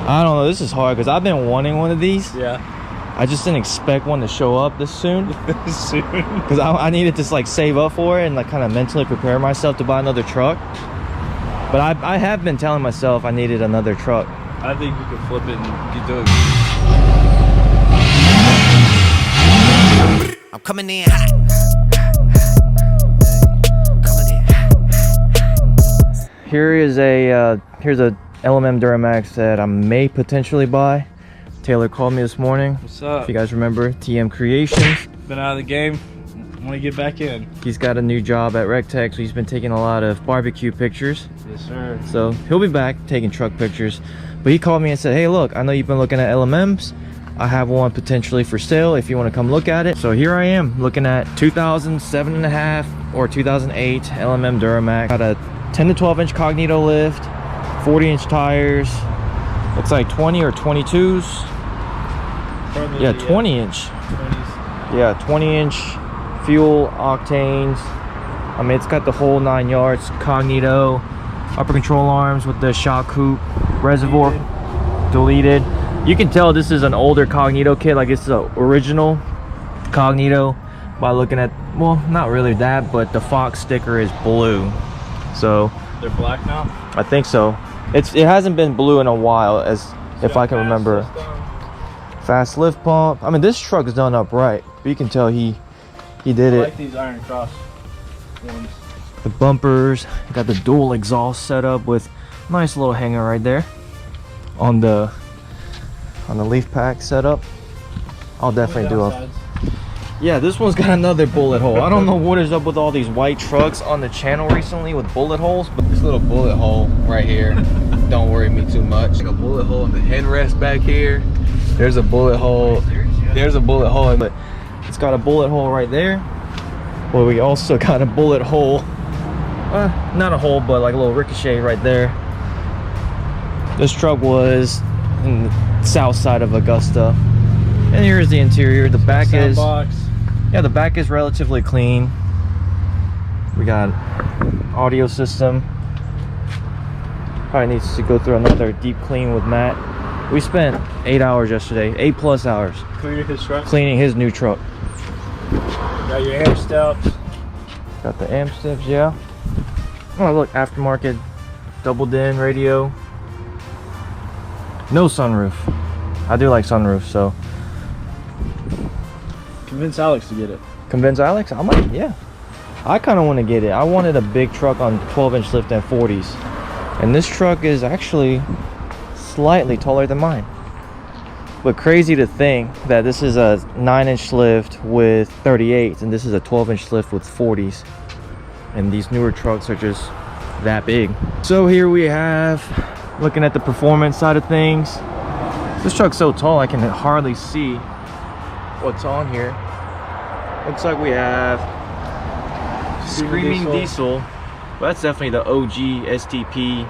I don't know, this is hard because I've been wanting one of these. Yeah. I just didn't expect one to show up this soon. Soon. Because I needed to like save up for it and like kind of mentally prepare myself to buy another truck. But I have been telling myself I needed another truck. I think you could flip it and you do it. I'm coming in hot. Here's a LMM Duramax that I may potentially buy. Taylor called me this morning. What's up? If you guys remember, TM Creations. Been out of the game. Want to get back in. He's got a new job at RecTech, so he's been taking a lot of barbecue pictures. Yes, sir. So he'll be back taking truck pictures. But he called me and said, hey, look, I know you've been looking at LMMs. I have one potentially for sale if you want to come look at it. So here I am looking at 2007.5 or 2008 LMM Duramax. Got a 10 to 12 inch Cognito lift, 40-inch tires. Looks like 20 or 22s. Probably, Yeah, 20-inch. 20s. Yeah, 20-inch fuel octanes. I mean, it's got the whole 9 yards. Cognito, upper control arms with the shock coupe, reservoir deleted. You can tell this is an older Cognito kit, like it's the original Cognito by looking at, well, not really that, but the Fox sticker is blue. So They're black now? I think so. It hasn't been blue in a while, as if I can remember. Fast lift pump. I mean, this truck is done up right, but you can tell he did I it. like these Iron Cross ones. The bumpers, got the dual exhaust setup with nice little hanger right there on the leaf pack setup. I'll definitely do a. Yeah, this one's got another bullet hole. I don't know what is up with all these white trucks on the channel recently with bullet holes, but this little bullet hole right here don't worry me too much. Like a bullet hole in the headrest back here. There's a bullet hole. There's a bullet hole, but it's got a bullet hole right there. Well, we also got a bullet hole. Not a hole, but like a little ricochet right there. This truck was in the south side of Augusta. And here's the interior. The back is box. Yeah, the back is relatively clean. We got audio system. Probably needs to go through another deep clean with Matt. We spent 8 hours yesterday, 8+ hours Cleaning his truck. cleaning his new truck. Got your amp steps. Got the amp steps, yeah. Oh look, aftermarket double din radio. No sunroof. I do like sunroof, so. Convince Alex to get it. Convince Alex? I might, yeah. I kind of want to get it. I wanted a big truck on 12-inch lift and 40s. And this truck is actually slightly taller than mine. But crazy to think that this is a 9-inch lift with 38s and this is a 12-inch lift with 40s. And these newer trucks are just that big. So here we have, looking at the performance side of things. This truck's so tall I can hardly see what's on here. Looks like we have Screaming Diesel. Well, that's definitely the OG STP.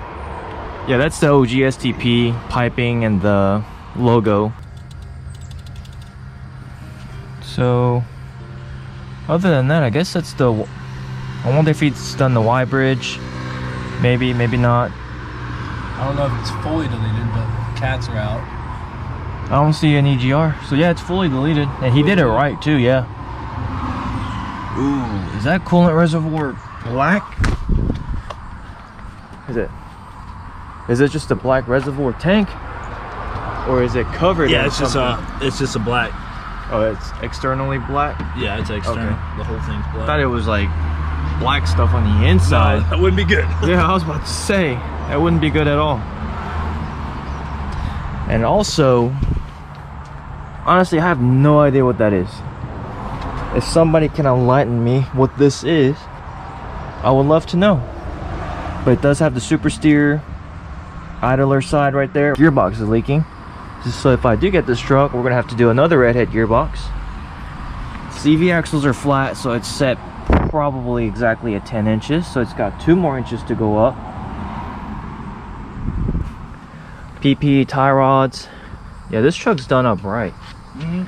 Yeah, that's the OG STP piping and the logo. So other than that, I guess that's the, I wonder if he's done the Y bridge. Maybe, maybe not. I don't know if it's fully deleted, but cats are out. I don't see an EGR. So yeah, it's fully deleted. And he did it right too, yeah. Ooh, is that coolant reservoir black? Is it just a black reservoir tank? Or is it covered Yeah, in it's something? just a black. Oh, it's externally black? Yeah, it's external. Okay. The whole thing's black. I thought it was like black stuff on the inside. No, that wouldn't be good. Yeah, I was about to say, that wouldn't be good at all. And also, honestly, I have no idea what that is. If somebody can enlighten me what this is, I would love to know. But it does have the super steer idler side right there. Gearbox is leaking. So if I do get this truck, we're gonna have to do another redhead gearbox. CV axles are flat, so it's set probably exactly at 10 inches. So it's got 2 more inches to go up. PP tie rods. Yeah, this truck's done up right. Mm-hmm.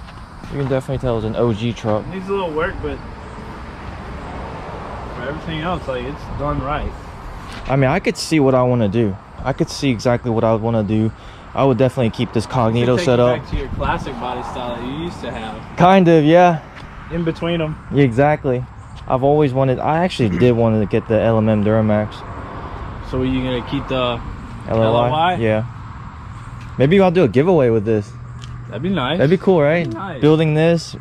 You can definitely tell it's an OG truck. Needs a little work, but for everything else, like, it's done right. I mean, I could see what I want to do. I could see exactly what I would want to do. I would definitely keep this Cognito set up. Back to your classic body style that you used to have. Kind of, yeah. In between them. Yeah, exactly. I've always wanted. I actually did want to get the LMM Duramax. So are you gonna keep the LLY? Yeah. Maybe I'll do a giveaway with this. That'd be nice. That'd be cool, right? Nice. Building this,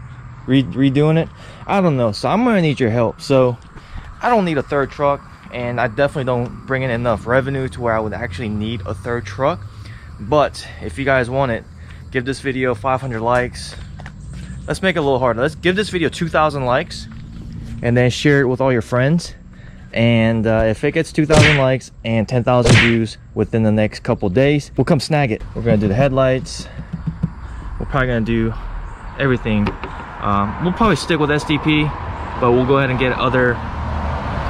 redoing it. I don't know. So I'm gonna need your help. So I don't need a third truck, and I definitely don't bring in enough revenue to where I would actually need a third truck. But if you guys want it, give this video 500 likes. Let's make it a little harder. Let's give this video 2,000 likes, and then share it with all your friends. And if it gets 2,000 likes and 10,000 views within the next couple days, we'll come snag it. We're gonna do the headlights. We're probably gonna do everything. We'll probably stick with SDP, but we'll go ahead and get other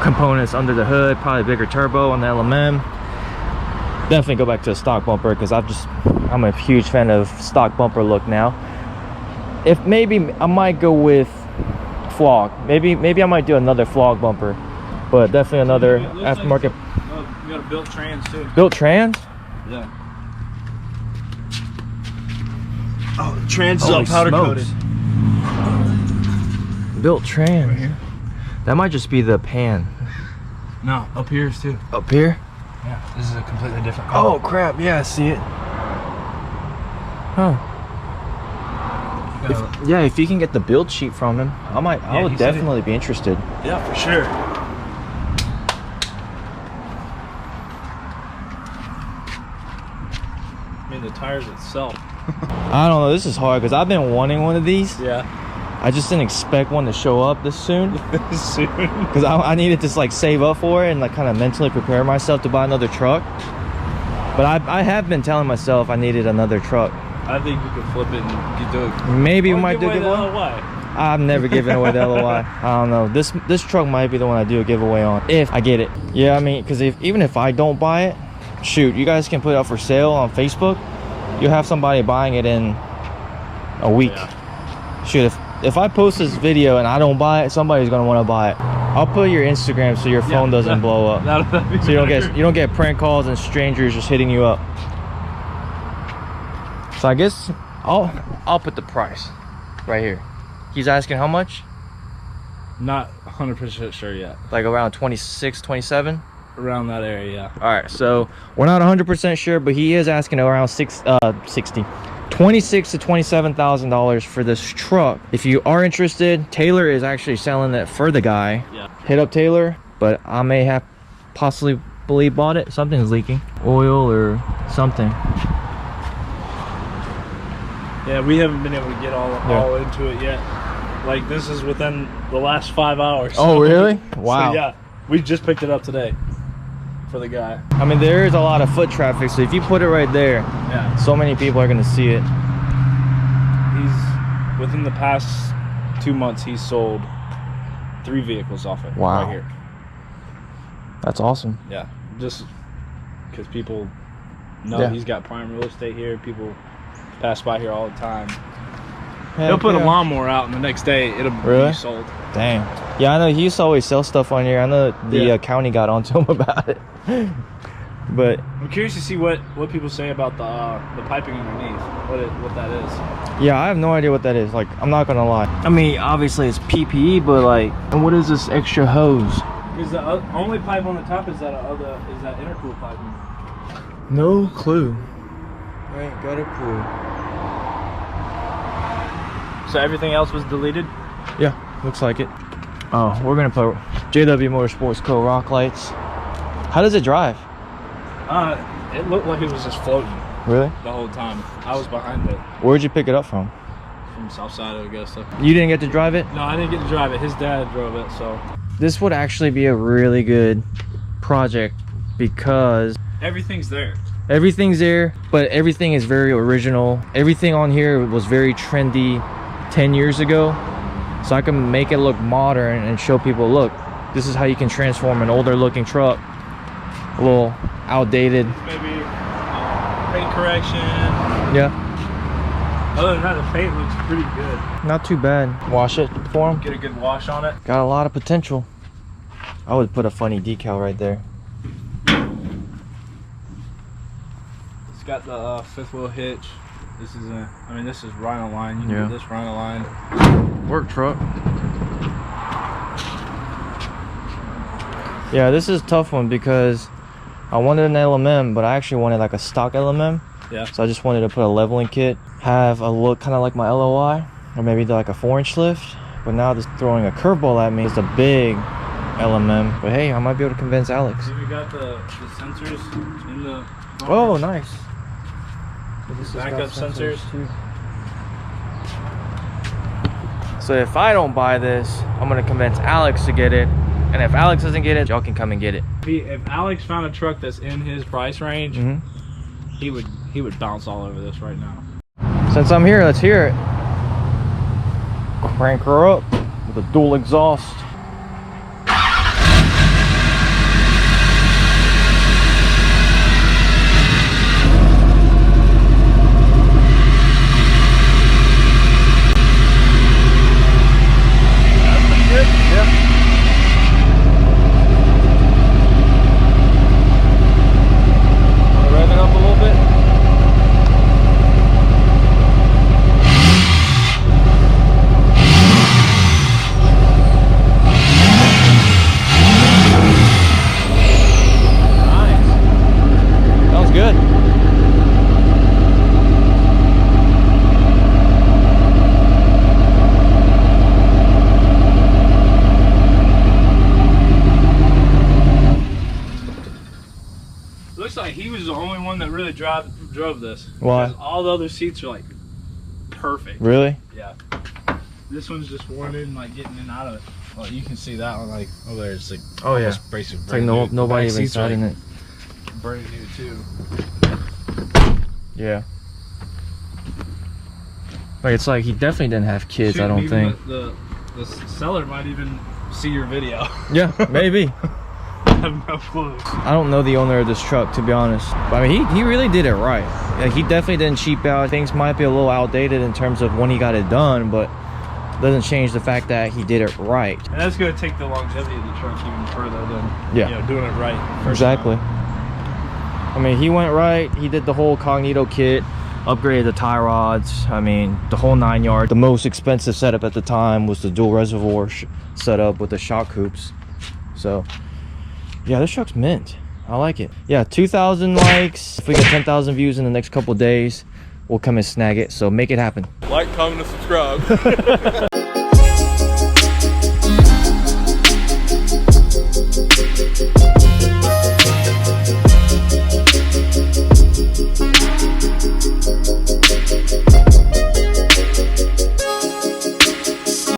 components under the hood, probably bigger turbo on the LMM. Definitely go back to a stock bumper, because I'm a huge fan of stock bumper look now. If maybe I might go with Flog. Maybe I might do another Flog bumper, but definitely another aftermarket. Like you got a built trans too. Built trans? Yeah. Oh, the trans is Holy all powder coated. Built trans. Right here. That might just be the pan. No, up here is too. Up here? Yeah, this is a completely different color. Oh crap! Yeah, I see it. Huh? If you can get the build sheet from him, I would definitely be interested. Yeah, for sure. I mean, the tires itself. I don't know. This is hard because I've been wanting one of these. Yeah. I just didn't expect one to show up this soon. Soon. Because I needed to like save up for it and like kind of mentally prepare myself to buy another truck. But I have been telling myself I needed another truck. I think you could flip it and you do it. Maybe we might do a giveaway. LLY. I'm never giving away the LLY. I don't know. This truck might be the one I do a giveaway on if I get it. Yeah, I mean, because even if I don't buy it, shoot, you guys can put it up for sale on Facebook. You'll have somebody buying it in a week. Yeah. Shoot, if I post this video and I don't buy it, somebody's gonna want to buy it. I'll put your Instagram so your phone doesn't blow up. So you don't get prank calls and strangers just hitting you up. So I guess I'll put the price right here. He's asking how much? Not 100% sure yet. Like around 26, 27? Around that area, yeah. All right, so we're not 100% sure, but he is asking around 26 to $27,000 for this truck. If you are interested, Taylor is actually selling it for the guy. Yeah. Hit up Taylor, but I may have possibly bought it. Something's leaking, oil or something. Yeah, we haven't been able to get all into it yet. Like, this is within the last 5 hours. Oh, really? Wow. So, yeah, we just picked it up today for the guy. I mean, there is a lot of foot traffic, so if you put it right there, yeah, so many people are going to see it. Within the past 2 months, he's sold 3 vehicles off it. Wow. Right here. That's awesome. Yeah, just because people know he's got prime real estate here. People pass by here all the time. He'll put a lawnmower out, and the next day it'll be sold. Dang. Yeah, I know he used to always sell stuff on here. I know the county got onto him about it. But I'm curious to see what people say about the piping underneath. What that is. Yeah, I have no idea what that is. Like, I'm not gonna lie. I mean, obviously it's PPE, but like, and what is this extra hose? Is the only pipe on the top is that intercool piping? No clue. I ain't got a clue. So everything else was deleted? Yeah, looks like it. Oh, we're gonna put JW Motorsports Co. rock lights. How does it drive? It looked like it was just floating. Really? The whole time. I was behind it. Where'd you pick it up from? From south side of Augusta. You didn't get to drive it? No, I didn't get to drive it. His dad drove it, so. This would actually be a really good project because everything's there. Everything's there, but everything is very original. Everything on here was very trendy 10 years ago. So I can make it look modern and show people, look, this is how you can transform an older looking truck. A little outdated. Maybe paint correction. Yeah. Other than that, the paint looks pretty good. Not too bad. Wash it for him. Get a good wash on it. Got a lot of potential. I would put a funny decal right there. got the fifth wheel hitch. This is this is Rhino line. You can do this Rhino line. Work truck. Yeah, this is a tough one because I wanted an LMM, but I actually wanted like a stock LMM. Yeah. So I just wanted to put a leveling kit, have a look kind of like my LLY, or maybe like a 4-inch lift. But now just throwing a curveball at me is a big LMM. But hey, I might be able to convince Alex. We got the sensors in the bumper. Oh, nice. So this Backup sensors too. So if I don't buy this, I'm gonna convince Alex to get it. And if Alex doesn't get it, y'all can come and get it. If Alex found a truck that's in his price range, he would bounce all over this right now. Since I'm here, let's hear it. Crank her up with a dual exhaust. That's pretty good. Yep. Rev it up a little bit. Good. Looks like he was the only one that really drove this. Why? Because all the other seats are like perfect. Really? Yeah. This one's just worn in, like getting in and out of it. Well, you can see that one like over there. It's like basically it's like nobody even sat in it. Brand new too. Yeah. Like it's like he definitely didn't have kids. Shoot, I don't think. The seller might even see your video. Yeah, maybe. I have no clue. I don't know the owner of this truck, to be honest. But I mean, he really did it right. Like, he definitely didn't cheap out. Things might be a little outdated in terms of when he got it done, but doesn't change the fact that he did it right. And that's going to take the longevity of the truck even further than doing it right. Exactly. I mean, he went right. He did the whole Cognito kit, upgraded the tie rods. I mean, the whole 9 yards. The most expensive setup at the time was the dual reservoir setup with the shock hoops. So, yeah, this truck's mint. I like it. Yeah, 2,000 likes. If we get 10,000 views in the next couple days, we'll come and snag it. So make it happen. Like, comment, and subscribe.